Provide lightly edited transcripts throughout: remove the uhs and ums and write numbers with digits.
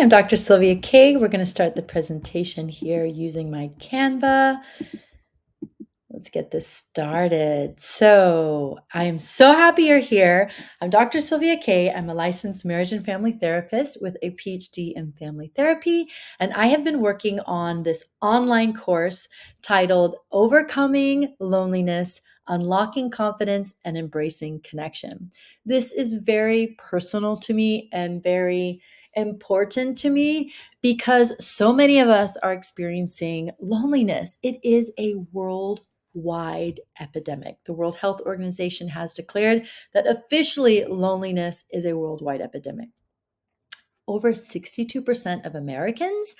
I'm Dr. Sylvia Kay. We're going to start the presentation here using my Canva. Let's get this started. So I am so happy you're here. I'm Dr. Sylvia Kay. I'm a licensed marriage and family therapist with a PhD in family therapy. And I have been working on this online course titled Overcoming Loneliness, Unlocking Confidence, and Embracing Connection. This is very personal to me and very important to me because so many of us are experiencing loneliness. It is a worldwide epidemic. The World Health Organization has declared that officially loneliness is a worldwide epidemic. Over 62% of Americans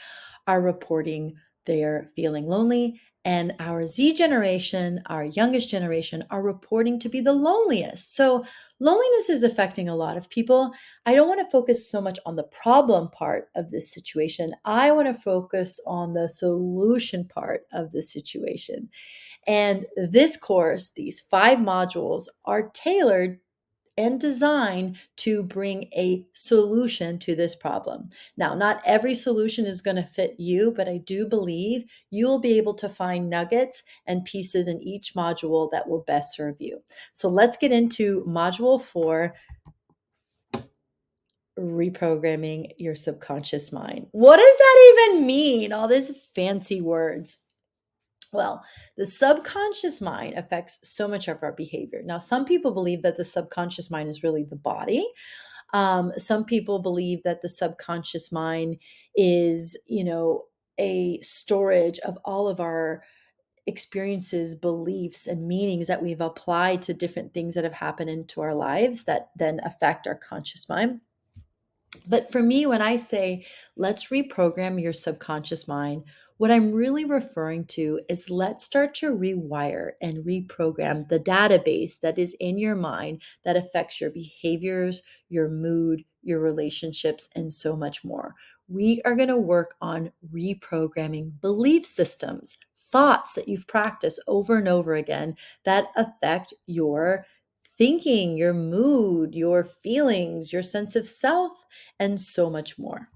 are reporting they're feeling lonely, and our Z generation, our youngest generation, are reporting to be the loneliest. So, loneliness is affecting a lot of people. I don't want to focus so much on the problem part of this situation. I want to focus on the solution part of the situation. And this course, these 5 modules, are tailored and designed to bring a solution to this problem. Now, not every solution is going to fit you, but I do believe you'll be able to find nuggets and pieces in each module that will best serve you. So let's get into module 4, reprogramming your subconscious mind. What does that even mean? All these fancy words. Well, the subconscious mind affects so much of our behavior. Now, some people believe that the subconscious mind is really the body. Some people believe that the subconscious mind is, a storage of all of our experiences, beliefs, and meanings that we've applied to different things that have happened into our lives that then affect our conscious mind. But for me, when I say let's reprogram your subconscious mind, what I'm really referring to is let's start to rewire and reprogram the database that is in your mind that affects your behaviors, your mood, your relationships, and so much more. We are going to work on reprogramming belief systems, thoughts that you've practiced over and over again that affect your thinking, your mood, your feelings, your sense of self, and so much more.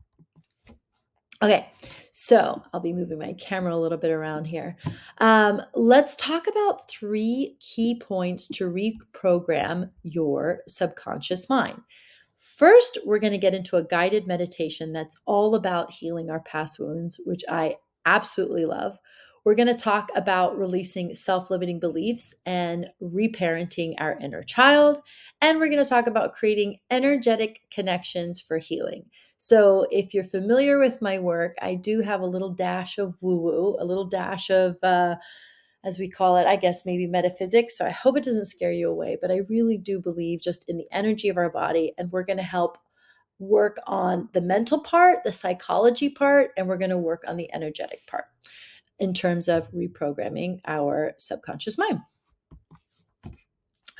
Okay, so I'll be moving my camera a little bit around here. Let's talk about 3 key points to reprogram your subconscious mind. First, we're going to get into a guided meditation that's all about healing our past wounds, which I absolutely love. We're going to talk about releasing self limiting beliefs and reparenting our inner child. And we're going to talk about creating energetic connections for healing. So, if you're familiar with my work, I do have a little dash of woo woo, a little dash of, as we call it, I guess maybe metaphysics. So, I hope it doesn't scare you away, but I really do believe just in the energy of our body. And we're going to help work on the mental part, the psychology part, and we're going to work on the energetic part in terms of reprogramming our subconscious mind.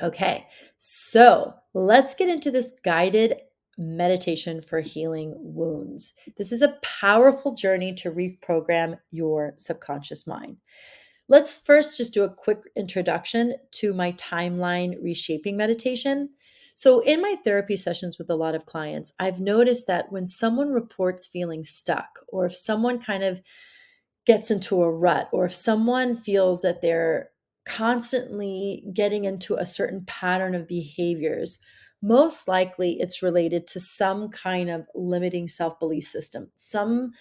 Okay, so let's get into this guided meditation for healing wounds. This is a powerful journey to reprogram your subconscious mind. Let's first just do a quick introduction to my timeline reshaping meditation. So, in my therapy sessions with a lot of clients, I've noticed that when someone reports feeling stuck, or if someone kind of gets into a rut, or if someone feels that they're constantly getting into a certain pattern of behaviors, most likely it's related to some kind of limiting self belief system, some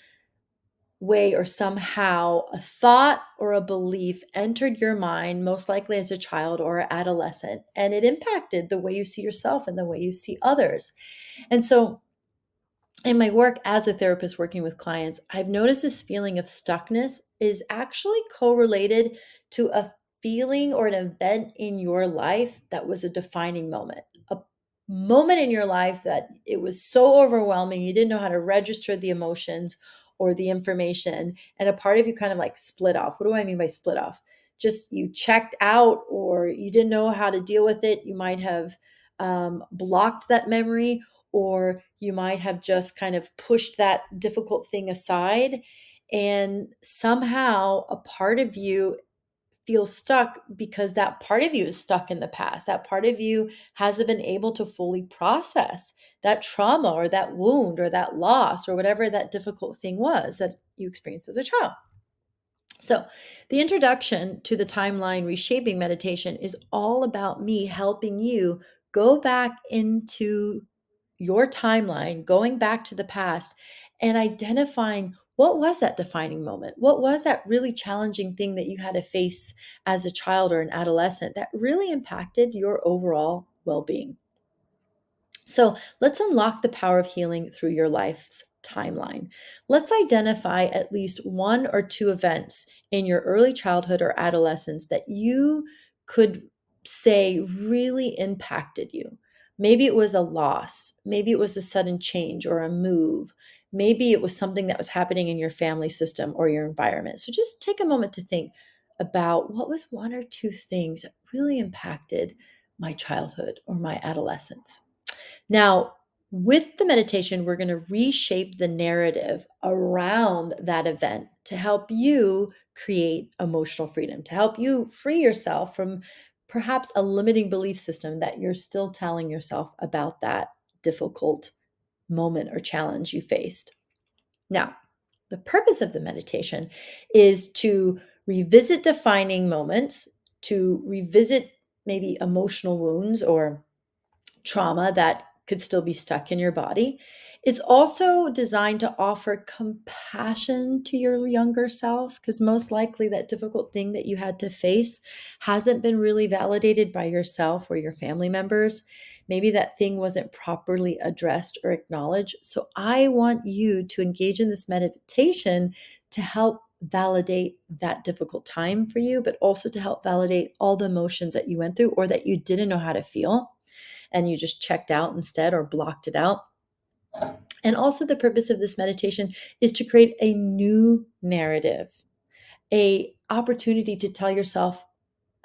way or somehow a thought or a belief entered your mind, most likely as a child or adolescent, and it impacted the way you see yourself and the way you see others. And so, in my work as a therapist working with clients, I've noticed this feeling of stuckness is actually correlated to a feeling or an event in your life that was a defining moment. A moment in your life that it was so overwhelming, you didn't know how to register the emotions or the information, and a part of you kind of like split off. What do I mean by split off? Just you checked out, or you didn't know how to deal with it. You might have blocked that memory, or you might have just kind of pushed that difficult thing aside. And somehow a part of you feel stuck because that part of you is stuck in the past. That part of you hasn't been able to fully process that trauma or that wound or that loss or whatever that difficult thing was that you experienced as a child. So, the introduction to the timeline reshaping meditation is all about me helping you go back into your timeline, going back to the past and identifying what was that defining moment? What was that really challenging thing that you had to face as a child or an adolescent that really impacted your overall well being? So let's unlock the power of healing through your life's timeline. Let's identify at least one or two events in your early childhood or adolescence that you could say really impacted you. Maybe it was a loss, maybe it was a sudden change or a move. Maybe it was something that was happening in your family system or your environment. So just take a moment to think about what was one or two things that really impacted my childhood or my adolescence. Now, with the meditation, we're going to reshape the narrative around that event to help you create emotional freedom, to help you free yourself from perhaps a limiting belief system that you're still telling yourself about that difficult moment or challenge you faced. Now, the purpose of the meditation is to revisit defining moments, to revisit maybe emotional wounds or trauma that could still be stuck in your body. It's also designed to offer compassion to your younger self because most likely that difficult thing that you had to face hasn't been really validated by yourself or your family members. Maybe that thing wasn't properly addressed or acknowledged. So I want you to engage in this meditation to help validate that difficult time for you, but also to help validate all the emotions that you went through or that you didn't know how to feel and you just checked out instead or blocked it out. And also, the purpose of this meditation is to create a new narrative, a opportunity to tell yourself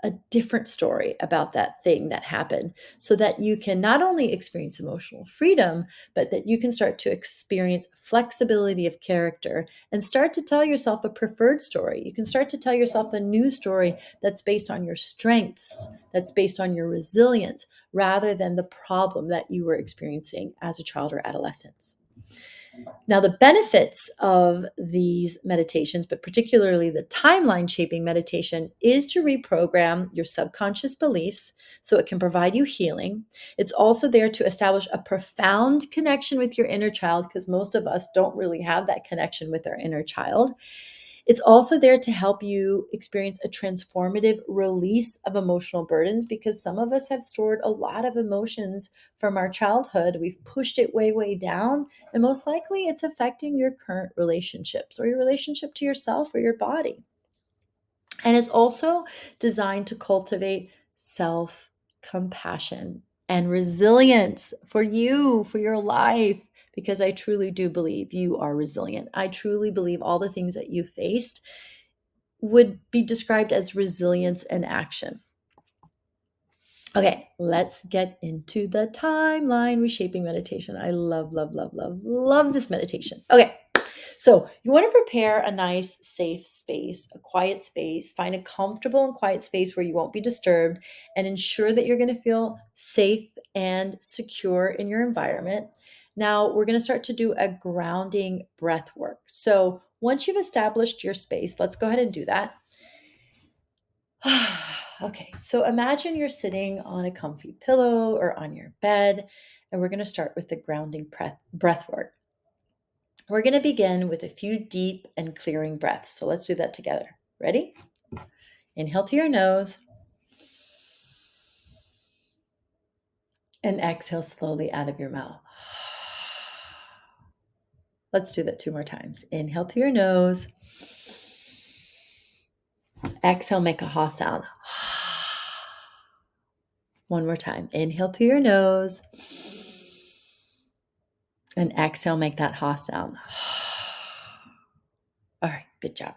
a different story about that thing that happened so that you can not only experience emotional freedom, but that you can start to experience flexibility of character and start to tell yourself a preferred story. You can start to tell yourself a new story that's based on your strengths, that's based on your resilience, rather than the problem that you were experiencing as a child or adolescent. Now, the benefits of these meditations, but particularly the timeline shaping meditation, is to reprogram your subconscious beliefs so it can provide you healing. It's also there to establish a profound connection with your inner child because most of us don't really have that connection with our inner child. It's also there to help you experience a transformative release of emotional burdens because some of us have stored a lot of emotions from our childhood. We've pushed it way, way down, and most likely it's affecting your current relationships or your relationship to yourself or your body. And it's also designed to cultivate self compassion and resilience for you, for your life, because I truly do believe you are resilient. I truly believe all the things that you faced would be described as resilience in action. Okay, let's get into the timeline reshaping meditation. I love, love, love, love, love this meditation. Okay, so you want to prepare a nice, safe space, a quiet space. Find a comfortable and quiet space where you won't be disturbed and ensure that you're going to feel safe and secure in your environment. Now, we're going to start to do a grounding breath work. So once you've established your space, let's go ahead and do that. Okay, so imagine you're sitting on a comfy pillow or on your bed, and we're going to start with the grounding breath work. We're going to begin with a few deep and clearing breaths. So let's do that together. Ready? Inhale to your nose and exhale slowly out of your mouth. Let's do that 2 more times. Inhale to your nose. Exhale, make a ha sound. One more time. Inhale through your nose. And exhale, make that ha sound. All right, good job.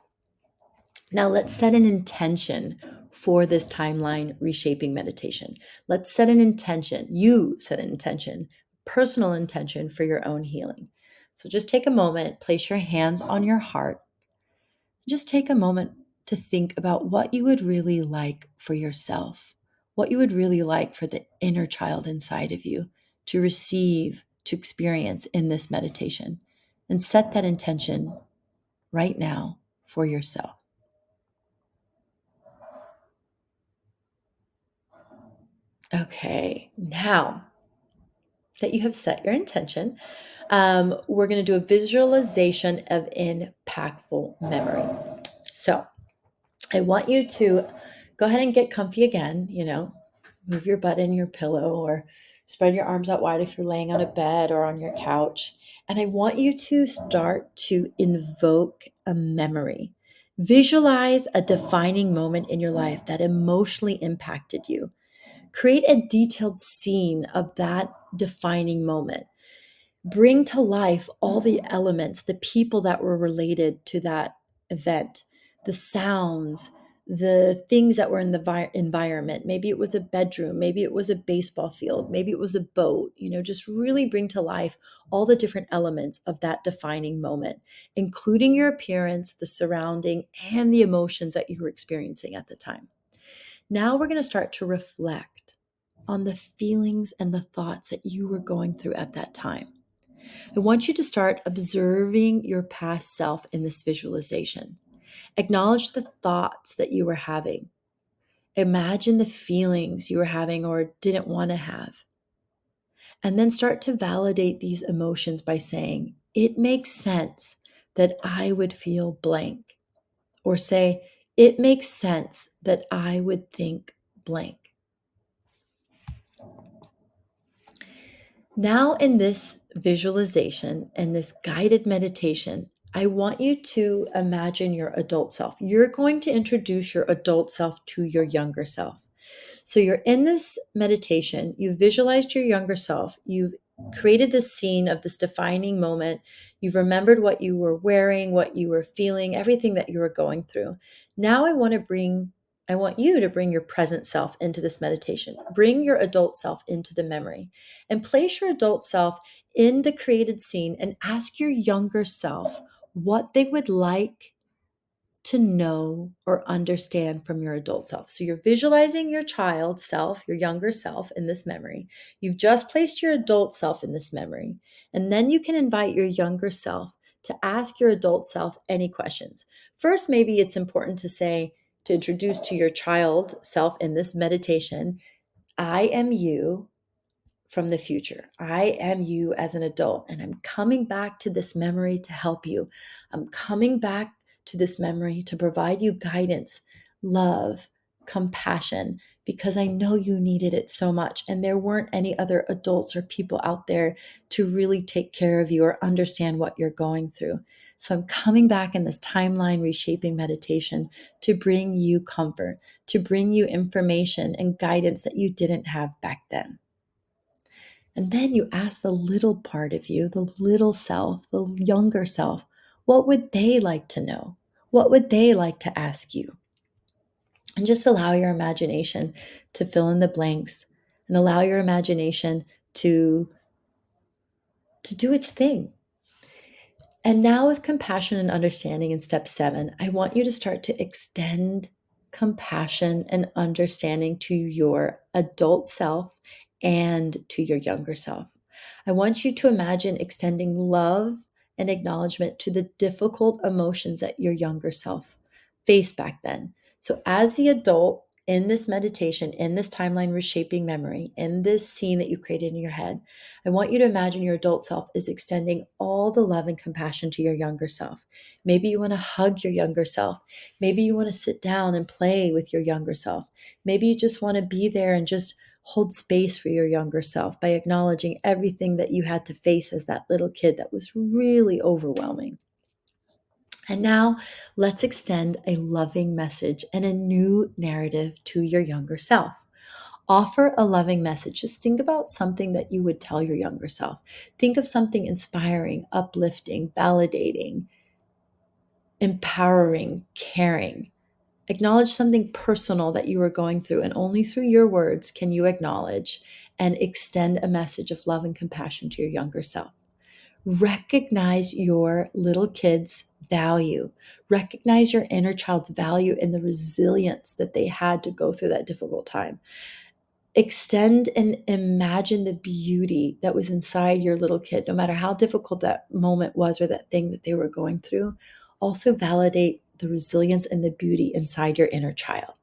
Now let's set an intention for this timeline reshaping meditation. Let's set an intention. You set an intention, personal intention for your own healing. So just take a moment, place your hands on your heart. Just take a moment to think about what you would really like for yourself, what you would really like for the inner child inside of you to receive, to experience in this meditation. And set that intention right now for yourself. Okay, now that you have set your intention, we're going to do a visualization of impactful memory. So I want you to go ahead and get comfy again, move your butt in your pillow or spread your arms out wide if you're laying on a bed or on your couch. And I want you to start to invoke a memory. Visualize a defining moment in your life that emotionally impacted you. Create a detailed scene of that defining moment. Bring to life all the elements, the people that were related to that event, the sounds, the things that were in the environment. Maybe it was a bedroom, maybe it was a baseball field, maybe it was a boat. Just really bring to life all the different elements of that defining moment, including your appearance, the surrounding, and the emotions that you were experiencing at the time. Now we're going to start to reflect on the feelings and the thoughts that you were going through at that time. I want you to start observing your past self in this visualization. Acknowledge the thoughts that you were having. Imagine the feelings you were having or didn't want to have. And then start to validate these emotions by saying, it makes sense that I would feel blank. Or say, it makes sense that I would think blank. Now, in this visualization and this guided meditation, I want you to imagine your adult self. You're going to introduce your adult self to your younger self. So you're in this meditation, you've visualized your younger self, you've created this scene of this defining moment, you've remembered what you were wearing, what you were feeling, everything that you were going through. Now I want you to bring your present self into this meditation. Bring your adult self into the memory and place your adult self in the created scene and ask your younger self what they would like to know or understand from your adult self. So you're visualizing your child self, your younger self in this memory. You've just placed your adult self in this memory. And then you can invite your younger self to ask your adult self any questions. First, maybe it's important to introduce to your child self in this meditation, I am you from the future. I am you as an adult, and I'm coming back to this memory to help you. I'm coming back to this memory to provide you guidance, love, compassion, because I know you needed it so much. And there weren't any other adults or people out there to really take care of you or understand what you're going through. So I'm coming back in this timeline reshaping meditation to bring you comfort, to bring you information and guidance that you didn't have back then. And then you ask the little part of you, the little self, the younger self, what would they like to know? What would they like to ask you? And just allow your imagination to fill in the blanks and allow your imagination to do its thing. And now, with compassion and understanding in step 7, I want you to start to extend compassion and understanding to your adult self and to your younger self. I want you to imagine extending love and acknowledgement to the difficult emotions that your younger self faced back then. So, as the adult in this meditation, in this timeline reshaping memory, in this scene that you created in your head, I want you to imagine your adult self is extending all the love and compassion to your younger self. Maybe you want to hug your younger self. Maybe you want to sit down and play with your younger self. Maybe you just want to be there and just hold space for your younger self by acknowledging everything that you had to face as that little kid that was really overwhelming. And now let's extend a loving message and a new narrative to your younger self. Offer a loving message. Just think about something that you would tell your younger self. Think of something inspiring, uplifting, validating, empowering, caring. Acknowledge something personal that you are going through, and only through your words can you acknowledge and extend a message of love and compassion to your younger self. Recognize your little kid's value. Recognize your inner child's value and the resilience that they had to go through that difficult time. Extend and imagine the beauty that was inside your little kid, no matter how difficult that moment was or that thing that they were going through. Also validate the resilience and the beauty inside your inner child.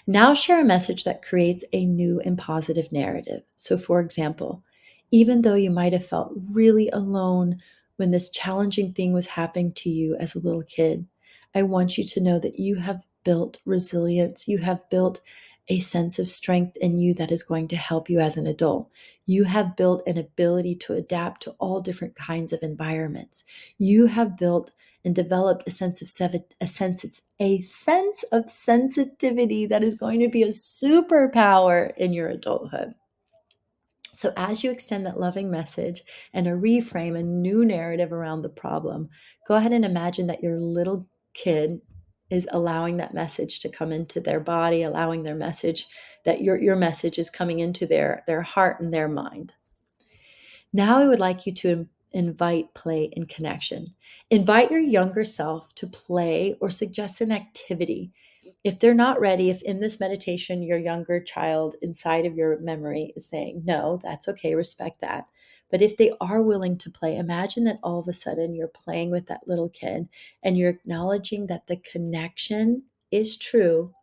Now share a message that creates a new and positive narrative. So, for example, even though you might have felt really alone when this challenging thing was happening to you as a little kid, I want you to know that you have built resilience. You have built a sense of strength in you that is going to help you as an adult. You have built an ability to adapt to all different kinds of environments. You have built and developed a sense of sensitivity that is going to be a superpower in your adulthood. So as you extend that loving message and reframe a new narrative around the problem, go ahead and imagine that your little kid is allowing that message to come into their body, allowing their message, that your message is coming into their heart and their mind. Now I would like you to invite play and connection. Invite your younger self to play or suggest an activity. If they're not ready, if in this meditation your younger child inside of your memory is saying, no, that's okay, respect that. But if they are willing to play, imagine that all of a sudden you're playing with that little kid and you're acknowledging that the connection is true,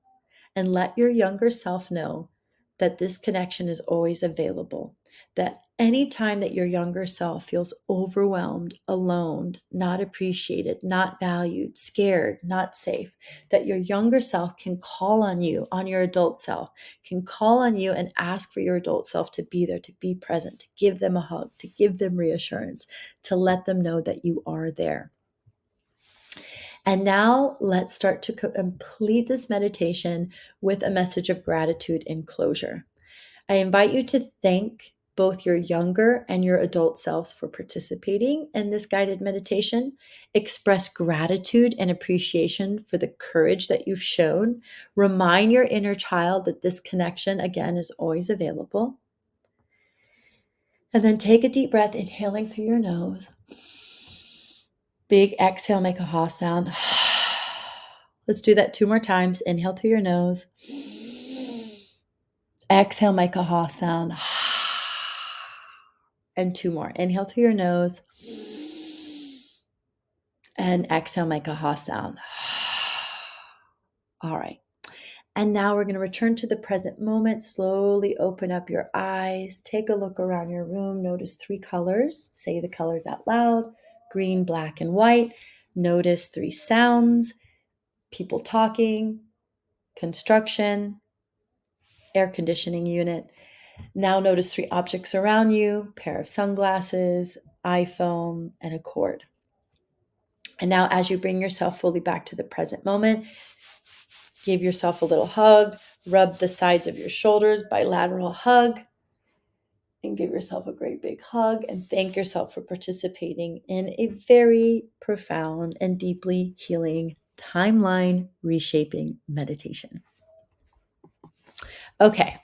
and let your younger self know that this connection is always available. That anytime that your younger self feels overwhelmed, alone, not appreciated, not valued, scared, not safe, that your younger self can call on you, on your adult self, can call on you and ask for your adult self to be there, to be present, to give them a hug, to give them reassurance, to let them know that you are there. And now let's start to complete this meditation with a message of gratitude and closure. I invite you to thank both your younger and your adult selves for participating in this guided meditation. Express gratitude and appreciation for the courage that you've shown. Remind your inner child that this connection, again, is always available. And then take a deep breath, inhaling through your nose. Big exhale, make a ha sound. Let's do that 2 more times. Inhale through your nose. Exhale, make a ha sound. And 2 more. Inhale through your nose. And exhale, make a ha sound. All right. And now we're going to return to the present moment. Slowly open up your eyes. Take a look around your room. Notice 3 colors. Say the colors out loud. Green, black, and white. Notice 3 sounds. People talking, construction, air conditioning unit. Now notice 3 objects around you, pair of sunglasses, iPhone, and a cord. And now as you bring yourself fully back to the present moment, give yourself a little hug, rub the sides of your shoulders, bilateral hug, and give yourself a great big hug and thank yourself for participating in a very profound and deeply healing timeline reshaping meditation. Okay,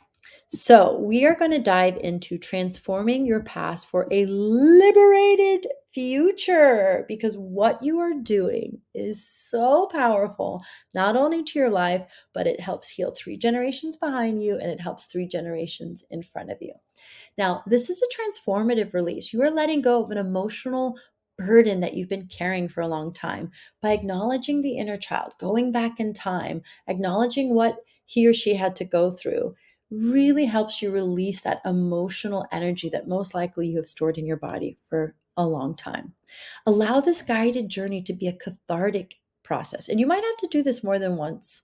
so we are going to dive into transforming your past for a liberated future, because what you are doing is so powerful, not only to your life, but it helps heal 3 generations behind you and it helps 3 generations in front of you. Now, this is a transformative release. You are letting go of an emotional burden that you've been carrying for a long time by acknowledging the inner child, going back in time, acknowledging what he or she had to go through. Really helps you release that emotional energy that most likely you have stored in your body for a long time. Allow this guided journey to be a cathartic process. And you might have to do this more than once.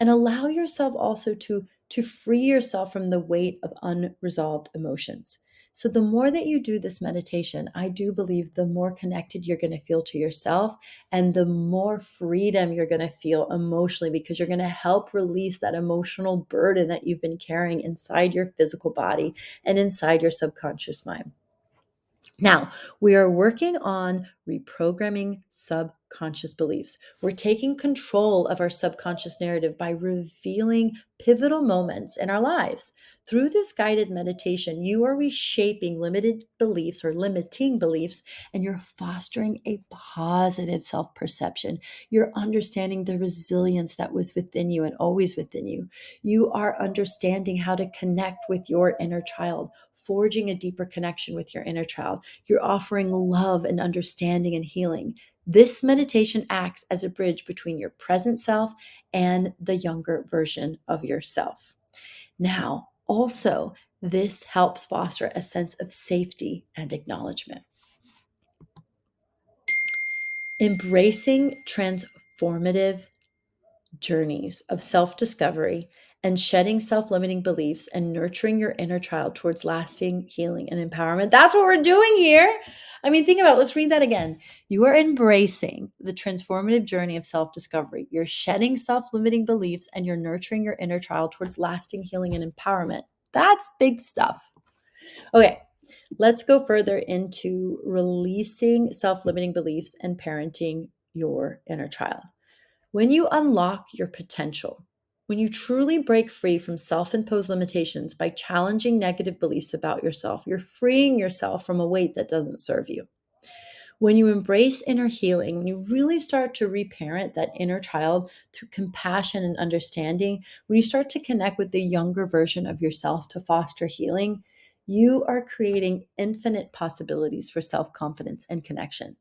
And allow yourself also to free yourself from the weight of unresolved emotions. So the more that you do this meditation, I do believe the more connected you're going to feel to yourself and the more freedom you're going to feel emotionally, because you're going to help release that emotional burden that you've been carrying inside your physical body and inside your subconscious mind. Now, we are working on reprogramming subconscious beliefs. We're taking control of our subconscious narrative by revealing pivotal moments in our lives. Through this guided meditation, you are reshaping limited beliefs or limiting beliefs, and you're fostering a positive self perception. You're understanding the resilience that was within you and always within you. You are understanding how to connect with your inner child, forging a deeper connection with your inner child. You're offering love and understanding and healing. This meditation acts as a bridge between your present self and the younger version of yourself. Now, also, this helps foster a sense of safety and acknowledgement. Embracing transformative journeys of self discovery and shedding self limiting beliefs and nurturing your inner child towards lasting healing and empowerment. That's what we're doing here. I mean, think about it. Let's read that again. You are embracing the transformative journey of self discovery. You're shedding self limiting beliefs and you're nurturing your inner child towards lasting healing and empowerment. That's big stuff. Okay, let's go further into releasing self limiting beliefs and parenting your inner child. When you unlock your potential, when you truly break free from self imposed limitations by challenging negative beliefs about yourself, you're freeing yourself from a weight that doesn't serve you. When you embrace inner healing, when you really start to reparent that inner child through compassion and understanding, when you start to connect with the younger version of yourself to foster healing, you are creating infinite possibilities for self confidence and connection.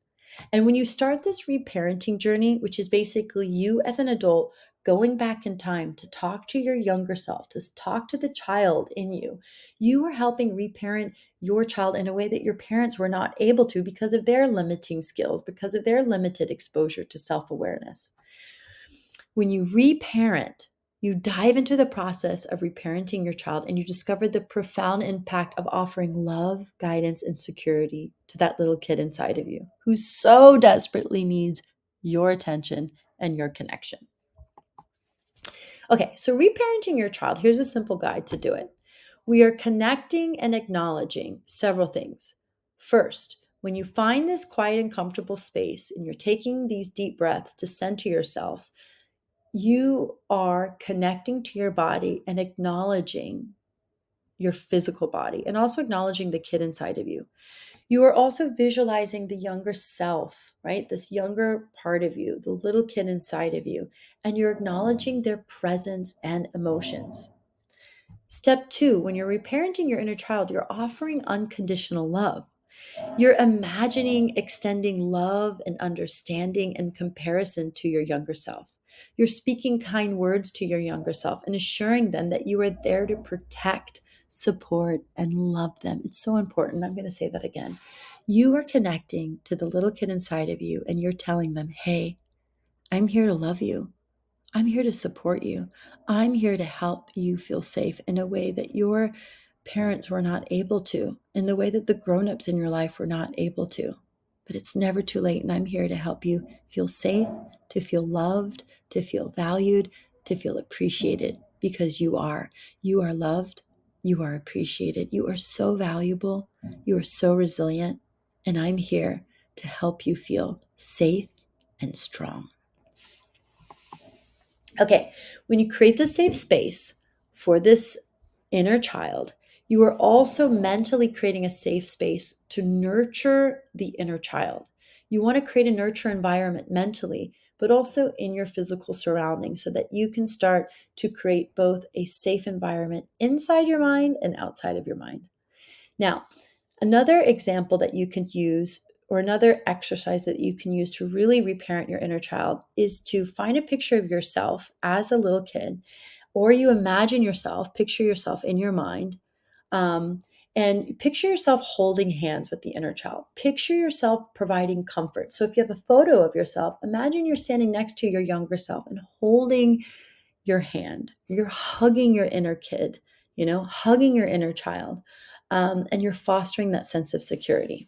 And when you start this reparenting journey, which is basically you as an adult going back in time to talk to your younger self, to talk to the child in you, you are helping reparent your child in a way that your parents were not able to because of their limiting skills, because of their limited exposure to self awareness. When you reparent, you dive into the process of reparenting your child and you discover the profound impact of offering love, guidance, and security to that little kid inside of you who so desperately needs your attention and your connection. Okay, so reparenting your child, here's a simple guide to do it. We are connecting and acknowledging several things. First, when you find this quiet and comfortable space and you're taking these deep breaths to center yourselves, you are connecting to your body and acknowledging your physical body and also acknowledging the kid inside of you. You are also visualizing the younger self, right? This younger part of you, the little kid inside of you, and you're acknowledging their presence and emotions. Step two, when you're reparenting your inner child, you're offering unconditional love. You're imagining extending love and understanding and comparison to your younger self. You're speaking kind words to your younger self and assuring them that you are there to protect, support, and love them. It's so important. I'm going to say that again. You are connecting to the little kid inside of you and you're telling them, hey, I'm here to love you. I'm here to support you. I'm here to help you feel safe in a way that your parents were not able to, in the way that the grown-ups in your life were not able to. But it's never too late, and I'm here to help you feel safe, to feel loved, to feel valued, to feel appreciated, because you are. You are loved. You are appreciated. You are so valuable. You are so resilient, and I'm here to help you feel safe and strong. Okay, when you create the safe space for this inner child, you are also mentally creating a safe space to nurture the inner child. You want to create a nurture environment mentally, but also in your physical surroundings so that you can start to create both a safe environment inside your mind and outside of your mind. Now, another example that you can use, or another exercise that you can use to really reparent your inner child, is to find a picture of yourself as a little kid, or you imagine yourself, picture yourself in your mind, and picture yourself holding hands with the inner child. Picture yourself providing comfort. So if you have a photo of yourself, imagine you're standing next to your younger self and holding your hand. You're hugging your inner kid, hugging your inner child, and you're fostering that sense of security.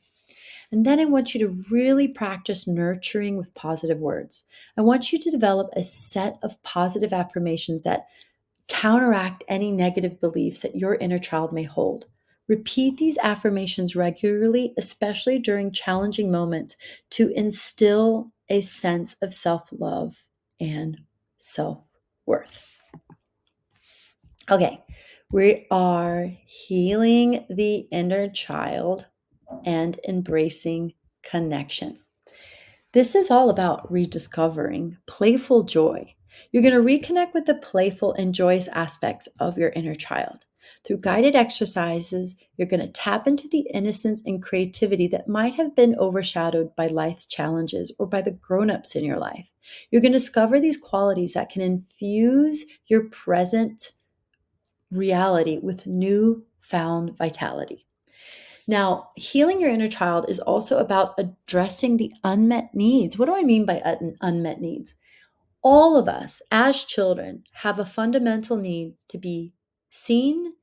And then I want you to really practice nurturing with positive words. I want you to develop a set of positive affirmations that counteract any negative beliefs that your inner child may hold. Repeat these affirmations regularly, especially during challenging moments, to instill a sense of self love and self worth. Okay, we are healing the inner child and embracing connection. This is all about rediscovering playful joy. You're going to reconnect with the playful and joyous aspects of your inner child. Through guided exercises, you're going to tap into the innocence and creativity that might have been overshadowed by life's challenges or by the grown-ups in your life. You're going to discover these qualities that can infuse your present reality with newfound vitality. Now, healing your inner child is also about addressing the unmet needs. What do I mean by unmet needs? All of us as children have a fundamental need to be seen,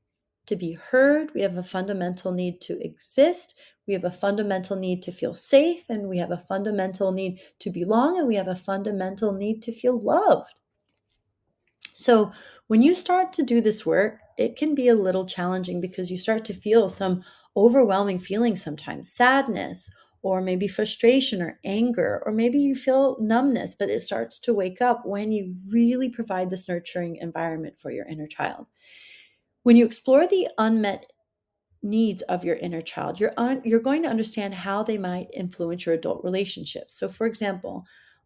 to be heard. We have a fundamental need to exist. We have a fundamental need to feel safe, and we have a fundamental need to belong, and we have a fundamental need to feel loved. So, when you start to do this work, it can be a little challenging because you start to feel some overwhelming feelings sometimes, sadness, or maybe frustration or anger, or maybe you feel numbness, but it starts to wake up when you really provide this nurturing environment for your inner child. When you explore the unmet needs of your inner child, you're going to understand how they might influence your adult relationships. So, for example,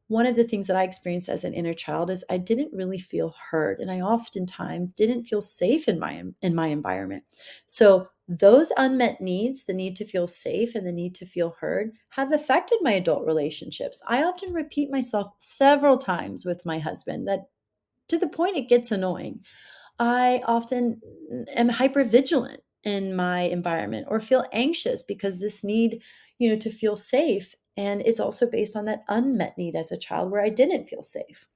one of the things that I experienced as an inner child is I didn't really feel heard, and I oftentimes didn't feel safe in my environment. So those unmet needs, the need to feel safe and the need to feel heard, have affected my adult relationships. I often repeat myself several times with my husband, that to the point it gets annoying. I often am hypervigilant in my environment or feel anxious because this need, to feel safe. And it's also based on that unmet need as a child where I didn't feel safe.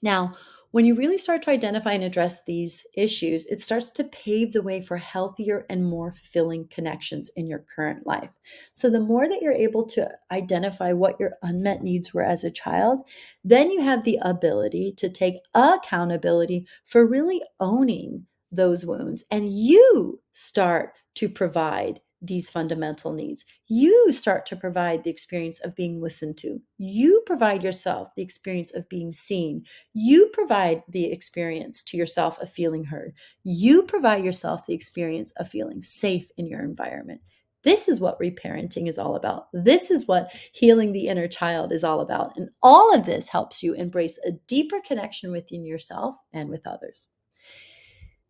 Now, when you really start to identify and address these issues, it starts to pave the way for healthier and more fulfilling connections in your current life. So, the more that you're able to identify what your unmet needs were as a child, then you have the ability to take accountability for really owning those wounds. And you start to provide these fundamental needs. You start to provide the experience of being listened to. You provide yourself the experience of being seen. You provide the experience to yourself of feeling heard. You provide yourself the experience of feeling safe in your environment. This is what reparenting is all about. This is what healing the inner child is all about. And all of this helps you embrace a deeper connection within yourself and with others.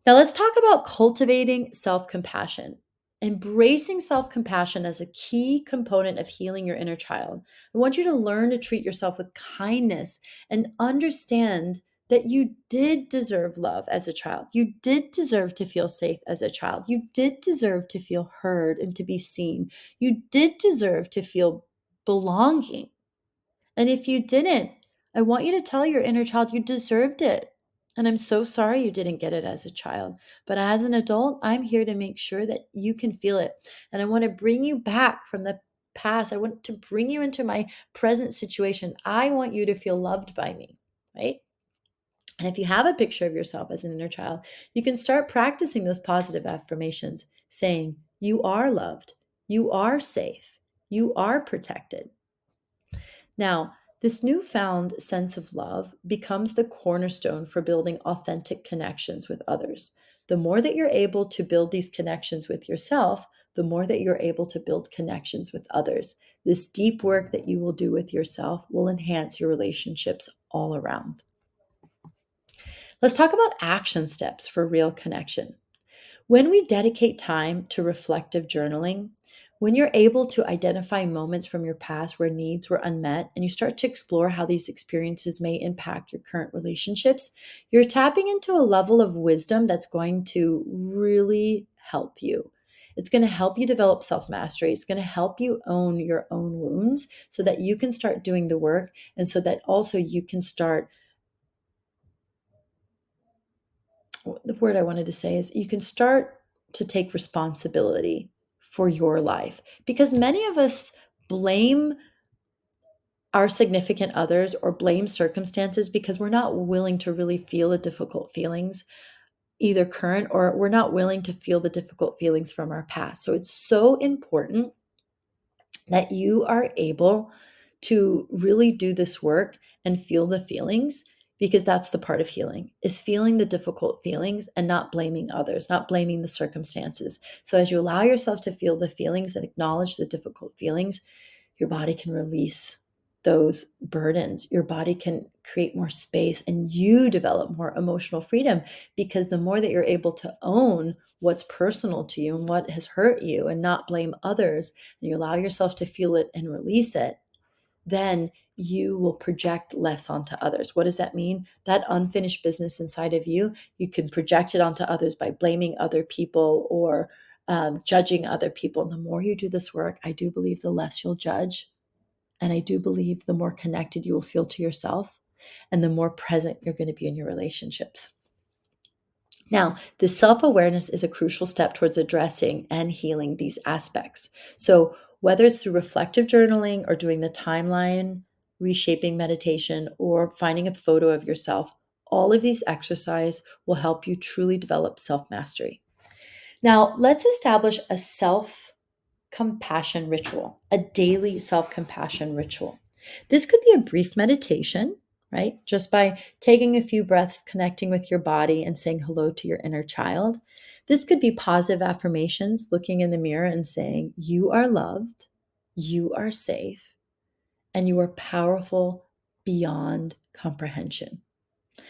Now, let's talk about cultivating self compassion. Embracing self compassion as a key component of healing your inner child. I want you to learn to treat yourself with kindness and understand that you did deserve love as a child. You did deserve to feel safe as a child. You did deserve to feel heard and to be seen. You did deserve to feel belonging. And if you didn't, I want you to tell your inner child you deserved it. And I'm so sorry you didn't get it as a child. But as an adult, I'm here to make sure that you can feel it. And I want to bring you back from the past. I want to bring you into my present situation. I want you to feel loved by me, right? And if you have a picture of yourself as an inner child, you can start practicing those positive affirmations, saying, you are loved, you are safe, you are protected. Now, this newfound sense of love becomes the cornerstone for building authentic connections with others. The more that you're able to build these connections with yourself, the more that you're able to build connections with others. This deep work that you will do with yourself will enhance your relationships all around. Let's talk about action steps for real connection. When we dedicate time to reflective journaling, when you're able to identify moments from your past where needs were unmet and you start to explore how these experiences may impact your current relationships, you're tapping into a level of wisdom that's going to really help you. It's going to help you develop self mastery. It's going to help you own your own wounds so that you can start doing the work and so that also you can start. The word I wanted to say is you can start to take responsibility for your life because many of us blame our significant others or blame circumstances because we're not willing to really feel the difficult feelings either current or we're not willing to feel the difficult feelings from our past. So it's so important that you are able to really do this work and feel the feelings, because that's the part of healing, is feeling the difficult feelings and not blaming others, not blaming the circumstances. So as you allow yourself to feel the feelings and acknowledge the difficult feelings, your body can release those burdens. Your body can create more space and you develop more emotional freedom, because the more that you're able to own what's personal to you and what has hurt you and not blame others, and you allow yourself to feel it and release it, then you will project less onto others. What does that mean? That unfinished business inside of you, you can project it onto others by blaming other people or judging other people. And the more you do this work, I do believe the less you'll judge. And I do believe the more connected you will feel to yourself and the more present you're going to be in your relationships. Now, this self awareness is a crucial step towards addressing and healing these aspects. So, whether it's through reflective journaling or doing the timeline reshaping meditation or finding a photo of yourself, all of these exercises will help you truly develop self mastery. Now, let's establish a self compassion ritual, a daily self compassion ritual. This could be a brief meditation, right? Just by taking a few breaths, connecting with your body, and saying hello to your inner child. This could be positive affirmations, looking in the mirror and saying, "You are loved, you are safe, and you are powerful beyond comprehension."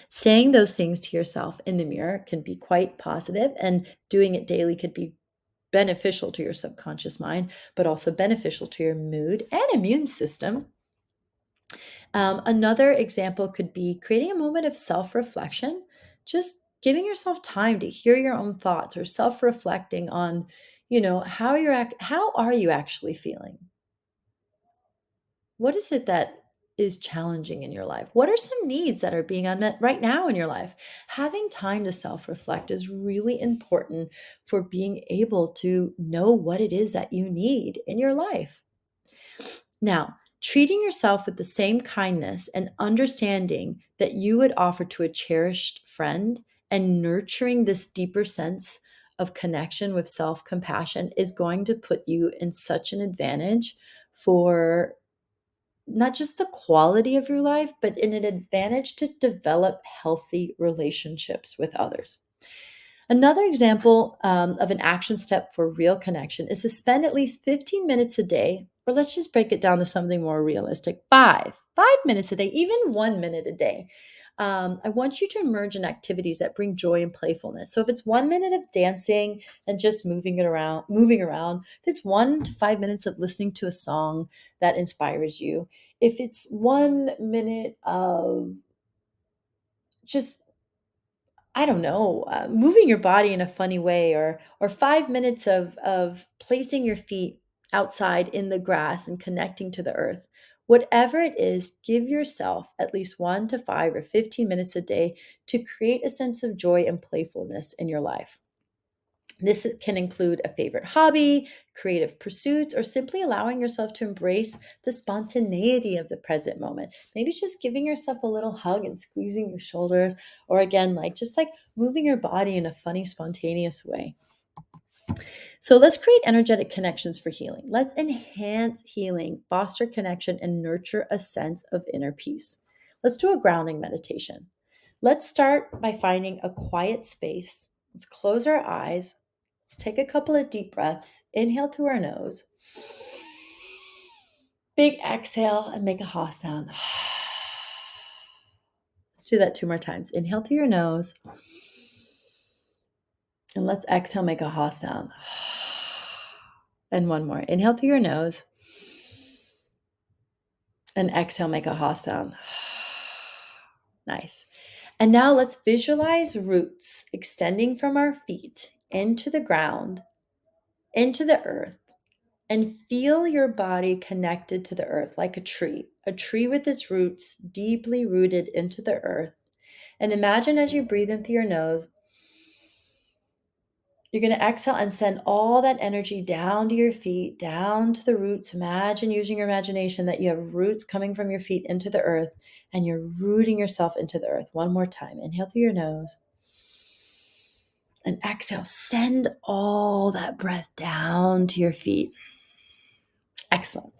Saying those things to yourself in the mirror can be quite positive, and doing it daily could be beneficial to your subconscious mind, but also beneficial to your mood and immune system. Another example could be creating a moment of self reflection, just giving yourself time to hear your own thoughts or self reflecting on, how are you actually feeling? What is it that is challenging in your life? What are some needs that are being unmet right now in your life? Having time to self reflect is really important for being able to know what it is that you need in your life. Now, treating yourself with the same kindness and understanding that you would offer to a cherished friend and nurturing this deeper sense of connection with self compassion is going to put you in such an advantage for not just the quality of your life, but in an advantage to develop healthy relationships with others. Another example of an action step for real connection is to spend at least 15 minutes a day, or let's just break it down to something more realistic, five minutes a day, even 1 minute a day. I want you to immerse in activities that bring joy and playfulness. So if it's 1 minute of dancing and just moving around, if it's 1 to 5 minutes of listening to a song that inspires you, if it's 1 minute of just, I don't know, moving your body in a funny way, or 5 minutes of placing your feet outside in the grass and connecting to the earth. Whatever it is, give yourself at least 1 to 5 or 15 minutes a day to create a sense of joy and playfulness in your life. This can include a favorite hobby, creative pursuits, or simply allowing yourself to embrace the spontaneity of the present moment. Maybe it's just giving yourself a little hug and squeezing your shoulders, or again, like moving your body in a funny, spontaneous way. So let's create energetic connections for healing. Let's enhance healing, foster connection, and nurture a sense of inner peace. Let's do a grounding meditation. Let's start by finding a quiet space. Let's close our eyes. Let's take a couple of deep breaths. Inhale through our nose. Big exhale and make a ha sound. Let's do that 2 more times. Inhale through your nose. And let's exhale, make a ha sound. And one more. Inhale through your nose. And exhale, make a ha sound. Nice. And now let's visualize roots extending from our feet into the ground, into the earth, and feel your body connected to the earth like a tree with its roots deeply rooted into the earth. And imagine as you breathe in through your nose, you're going to exhale and send all that energy down to your feet, down to the roots. Imagine, using your imagination, that you have roots coming from your feet into the earth, and you're rooting yourself into the earth. One more time. Inhale through your nose. and exhale. Send all that breath down to your feet. Excellent.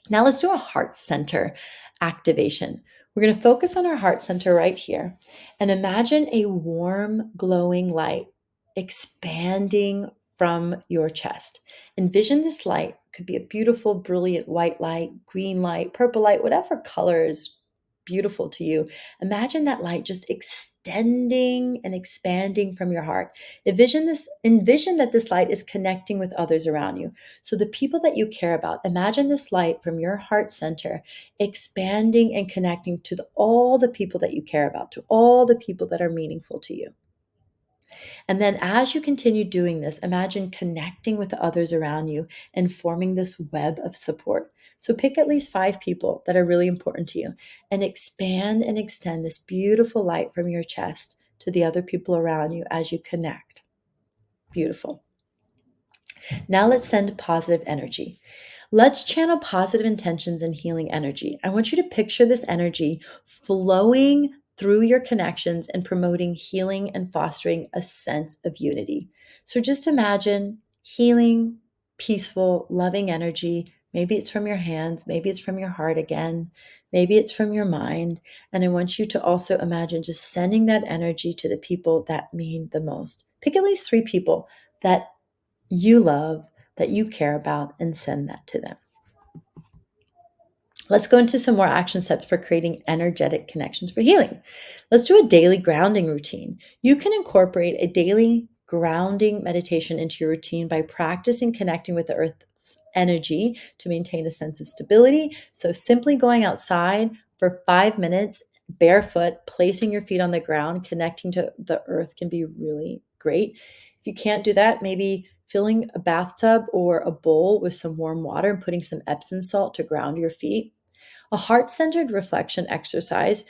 Now let's do a heart center activation. We're going to focus on our heart center right here and imagine a warm, glowing light expanding from your chest. Envision this light. It could be a beautiful, brilliant white light, green light, purple light, whatever color is beautiful to you. Imagine that light just extending and expanding from your heart. Envision that this light is connecting with others around you. So the people that you care about, imagine this light from your heart center expanding and connecting to all the people that you care about, to all the people that are meaningful to you. And then as you continue doing this, imagine connecting with the others around you and forming this web of support. So pick at least 5 people that are really important to you and expand and extend this beautiful light from your chest to the other people around you as you connect. Beautiful. Now let's send positive energy. Let's channel positive intentions and healing energy. I want you to picture this energy flowing through your connections and promoting healing and fostering a sense of unity. So just imagine healing, peaceful, loving energy. Maybe it's from your hands, maybe it's from your heart again, maybe it's from your mind. And I want you to also imagine just sending that energy to the people that mean the most. Pick at least 3 people that you love, that you care about, and send that to them. Let's go into some more action steps for creating energetic connections for healing. Let's do a daily grounding routine. You can incorporate a daily grounding meditation into your routine by practicing connecting with the earth's energy to maintain a sense of stability. So simply going outside for 5 minutes, barefoot, placing your feet on the ground, connecting to the earth can be really great. If you can't do that, maybe filling a bathtub or a bowl with some warm water and putting some Epsom salt to ground your feet. A heart centered reflection exercise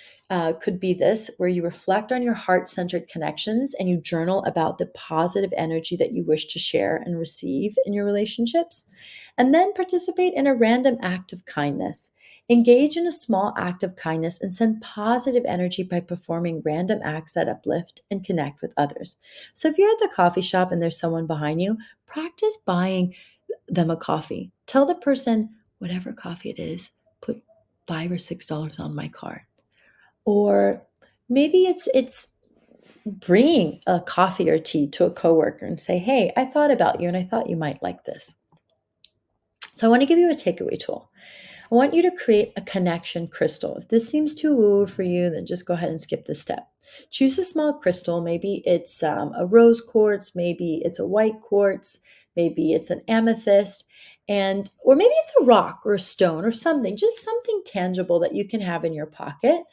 could be this, where you reflect on your heart centered connections and you journal about the positive energy that you wish to share and receive in your relationships. And then participate in a random act of kindness. Engage in a small act of kindness and send positive energy by performing random acts that uplift and connect with others. So if you're at the coffee shop and there's someone behind you, practice buying them a coffee. Tell the person, whatever coffee it is, put $5 or $6 on my card. Or maybe it's bringing a coffee or tea to a coworker and say, hey, I thought about you and I thought you might like this. So I want to give you a takeaway tool. I want you to create a connection crystal. If this seems too woo for you, then just go ahead and skip this step. Choose a small crystal. Maybe it's a rose quartz, maybe it's a white quartz, maybe it's an amethyst, or maybe it's a rock or a stone or something, just something tangible that you can have in your pocket.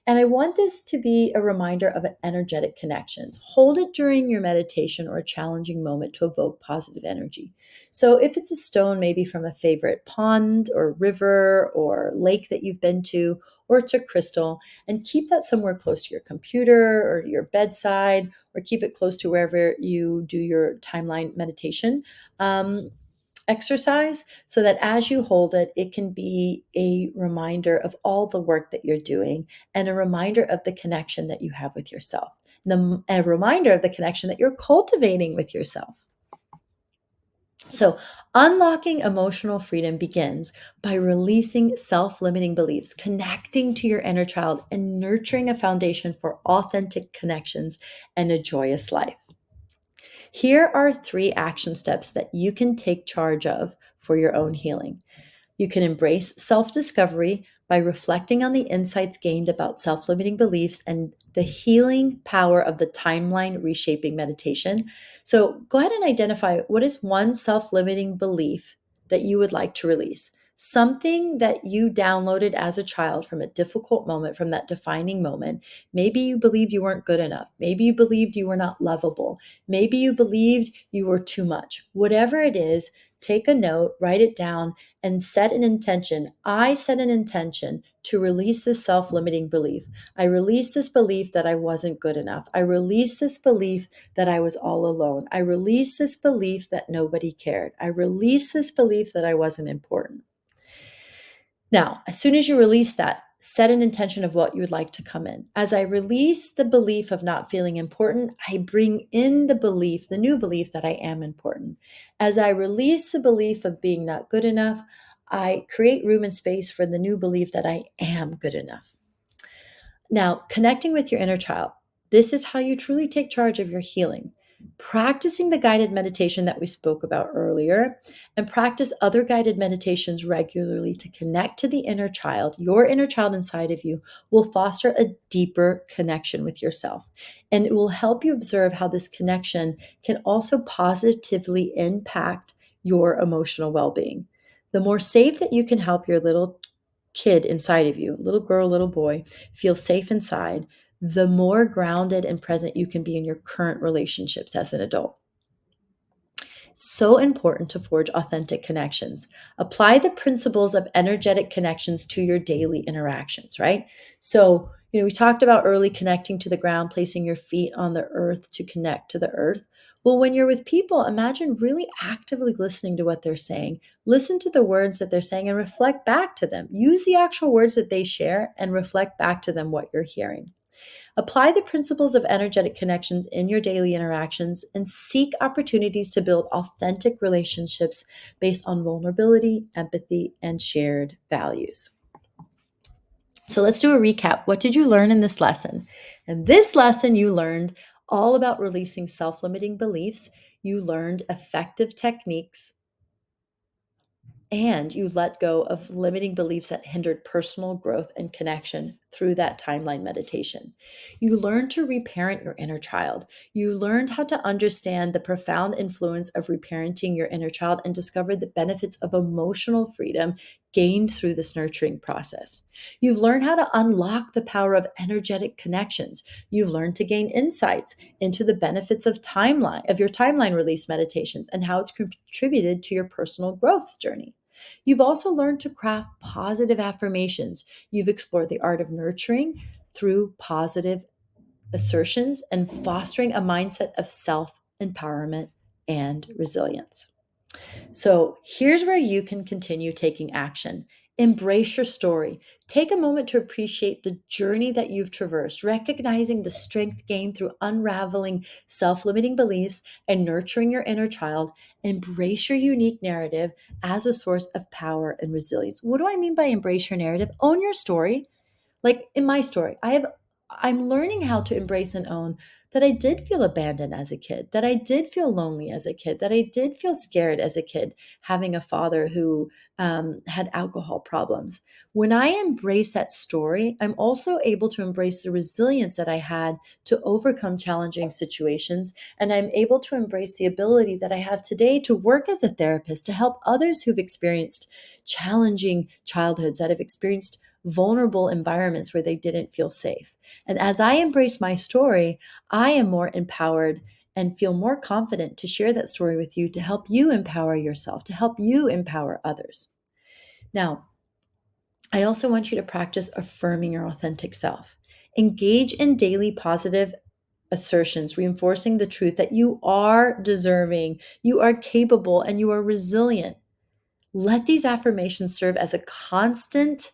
And I want this to be a reminder of an energetic connections. Hold it during your meditation or a challenging moment to evoke positive energy. So if it's a stone, maybe from a favorite pond or river or lake that you've been to, or it's a crystal, and keep that somewhere close to your computer or your bedside, or keep it close to wherever you do your timeline meditation. Exercise, so that as you hold it, it can be a reminder of all the work that you're doing and a reminder of the connection that you have with yourself, a reminder of the connection that you're cultivating with yourself. So, unlocking emotional freedom begins by releasing self limiting beliefs, connecting to your inner child, and nurturing a foundation for authentic connections and a joyous life. Here are 3 action steps that you can take charge of for your own healing. You can embrace self discovery by reflecting on the insights gained about self limiting beliefs and the healing power of the timeline reshaping meditation. So go ahead and identify what is one self limiting belief that you would like to release. Something that you downloaded as a child from a difficult moment, from that defining moment. Maybe you believed you weren't good enough. Maybe you believed you were not lovable. Maybe you believed you were too much. Whatever it is, take a note, write it down, and set an intention. I set an intention to release this self-limiting belief. I release this belief that I wasn't good enough. I release this belief that I was all alone. I release this belief that nobody cared. I release this belief that I wasn't important. Now, as soon as you release that, set an intention of what you would like to come in. As I release the belief of not feeling important, I bring in the belief, the new belief that I am important. As I release the belief of being not good enough, I create room and space for the new belief that I am good enough. Now, connecting with your inner child, this is how you truly take charge of your healing. Practicing the guided meditation that we spoke about earlier, and practice other guided meditations regularly to connect to the inner child, your inner child inside of you, will foster a deeper connection with yourself. And it will help you observe how this connection can also positively impact your emotional well being. The more safe that you can help your little kid inside of you, little girl, little boy, feel safe inside, the more grounded and present you can be in your current relationships as an adult. So important to forge authentic connections. Apply the principles of energetic connections to your daily interactions, right? So, we talked about early connecting to the ground, placing your feet on the earth to connect to the earth. Well, when you're with people, imagine really actively listening to what they're saying. Listen to the words that they're saying and reflect back to them. Use the actual words that they share and reflect back to them what you're hearing. Apply the principles of energetic connections in your daily interactions and seek opportunities to build authentic relationships based on vulnerability, empathy, and shared values. So let's do a recap. What did you learn in this lesson? In this lesson, you learned all about releasing self limiting beliefs. You learned effective techniques and you let go of limiting beliefs that hindered personal growth and connection through that timeline meditation. You learned to reparent your inner child. You learned how to understand the profound influence of reparenting your inner child and discovered the benefits of emotional freedom gained through this nurturing process. You've learned how to unlock the power of energetic connections. You've learned to gain insights into the benefits of your timeline release meditations and how it's contributed to your personal growth journey. You've also learned to craft positive affirmations. You've explored the art of nurturing through positive assertions and fostering a mindset of self empowerment and resilience. So here's where you can continue taking action. Embrace your story. Take a moment to appreciate the journey that you've traversed, recognizing the strength gained through unraveling self limiting beliefs and nurturing your inner child. Embrace your unique narrative as a source of power and resilience. What do I mean by embrace your narrative? Own your story. Like in my story, I'm learning how to embrace and own that I did feel abandoned as a kid, that I did feel lonely as a kid, that I did feel scared as a kid, having a father who had alcohol problems. When I embrace that story, I'm also able to embrace the resilience that I had to overcome challenging situations. And I'm able to embrace the ability that I have today to work as a therapist to help others who've experienced challenging childhoods, that have experienced vulnerable environments where they didn't feel safe. And as I embrace my story, I am more empowered and feel more confident to share that story with you to help you empower yourself, to help you empower others. Now, I also want you to practice affirming your authentic self. Engage in daily positive assertions, reinforcing the truth that you are deserving, you are capable, and you are resilient. Let these affirmations serve as a constant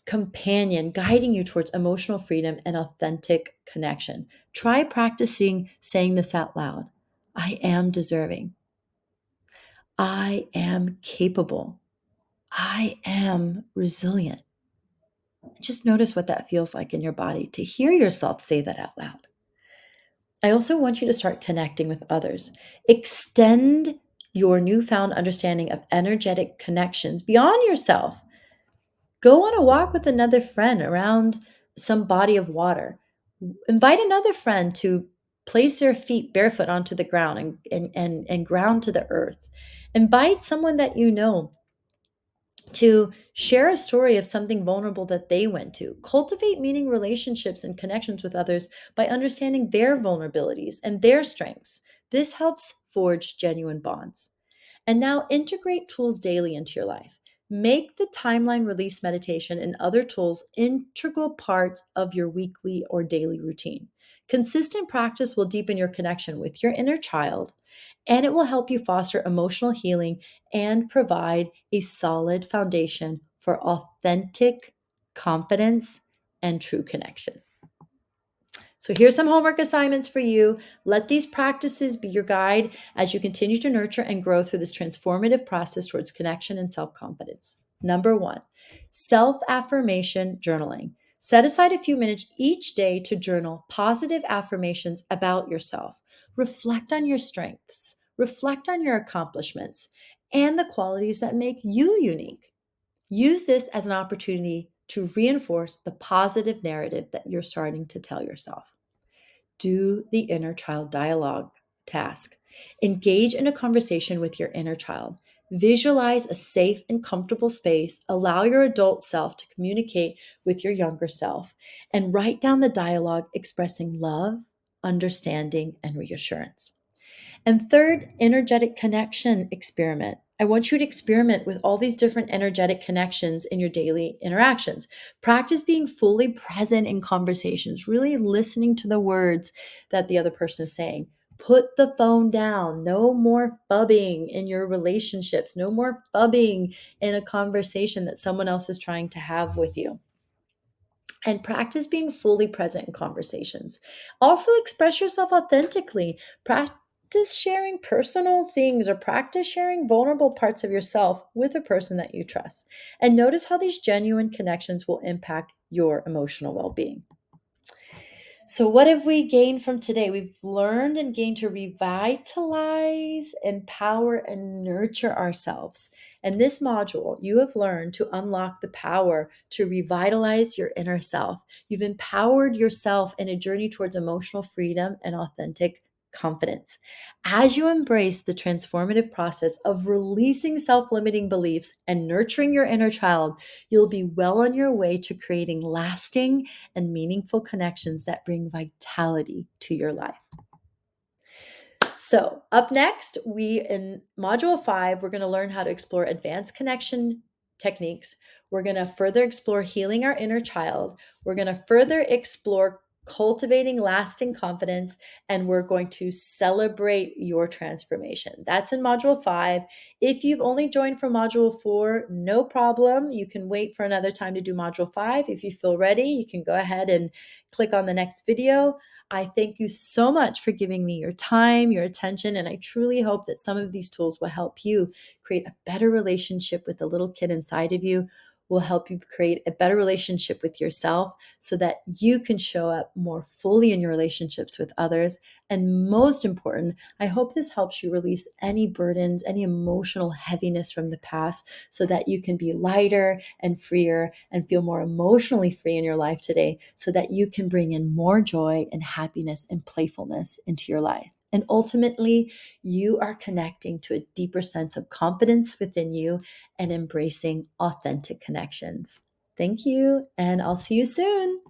companion guiding you towards emotional freedom and authentic connection. Try practicing saying this out loud. I am deserving. I am capable. I am resilient. Just notice what that feels like in your body to hear yourself say that out loud. I also want you to start connecting with others. Extend your newfound understanding of energetic connections beyond yourself. Go on a walk with another friend around some body of water. Invite another friend to place their feet barefoot onto the ground and ground to the earth. Invite someone that you know to share a story of something vulnerable that they went to. Cultivate meaning relationships and connections with others by understanding their vulnerabilities and their strengths. This helps forge genuine bonds. And now integrate tools daily into your life. Make the timeline release meditation and other tools integral parts of your weekly or daily routine. Consistent practice will deepen your connection with your inner child, and it will help you foster emotional healing and provide a solid foundation for authentic confidence, and true connection. So here's some homework assignments for you. Let these practices be your guide as you continue to nurture and grow through this transformative process towards connection and self-confidence. Number 1, self-affirmation journaling. Set aside a few minutes each day to journal positive affirmations about yourself. Reflect on your strengths, reflect on your accomplishments, and the qualities that make you unique. Use this as an opportunity to reinforce the positive narrative that you're starting to tell yourself. Do the inner child dialogue task. Engage in a conversation with your inner child. Visualize a safe and comfortable space. Allow your adult self to communicate with your younger self and write down the dialogue expressing love, understanding, and reassurance. And third, energetic connection experiment. I want you to experiment with all these different energetic connections in your daily interactions. Practice being fully present in conversations, really listening to the words that the other person is saying. Put the phone down. No more phubbing in your relationships. No more phubbing in a conversation that someone else is trying to have with you. And practice being fully present in conversations. Also, express yourself authentically. Practice sharing personal things or practice sharing vulnerable parts of yourself with a person that you trust. And notice how these genuine connections will impact your emotional well being. So, what have we gained from today? We've learned and gained to revitalize, empower, and nurture ourselves. And this module, you have learned to unlock the power to revitalize your inner self. You've empowered yourself in a journey towards emotional freedom and authentic confidence. As you embrace the transformative process of releasing self limiting beliefs and nurturing your inner child, you'll be well on your way to creating lasting and meaningful connections that bring vitality to your life. So, up next, in module 5, we're going to learn how to explore advanced connection techniques. We're going to further explore healing our inner child. We're going to further explore cultivating lasting confidence, and we're going to celebrate your transformation. That's in module 5. If you've only joined for module 4, no problem. You can wait for another time to do module 5. If you feel ready, you can go ahead and click on the next video. I thank you so much for giving me your time, your attention, and I truly hope that some of these tools will help you create a better relationship with the little kid inside of you, will help you create a better relationship with yourself so that you can show up more fully in your relationships with others. And most important, I hope this helps you release any burdens, any emotional heaviness from the past so that you can be lighter and freer and feel more emotionally free in your life today so that you can bring in more joy and happiness and playfulness into your life. And ultimately, you are connecting to a deeper sense of confidence within you and embracing authentic connections. Thank you, and I'll see you soon.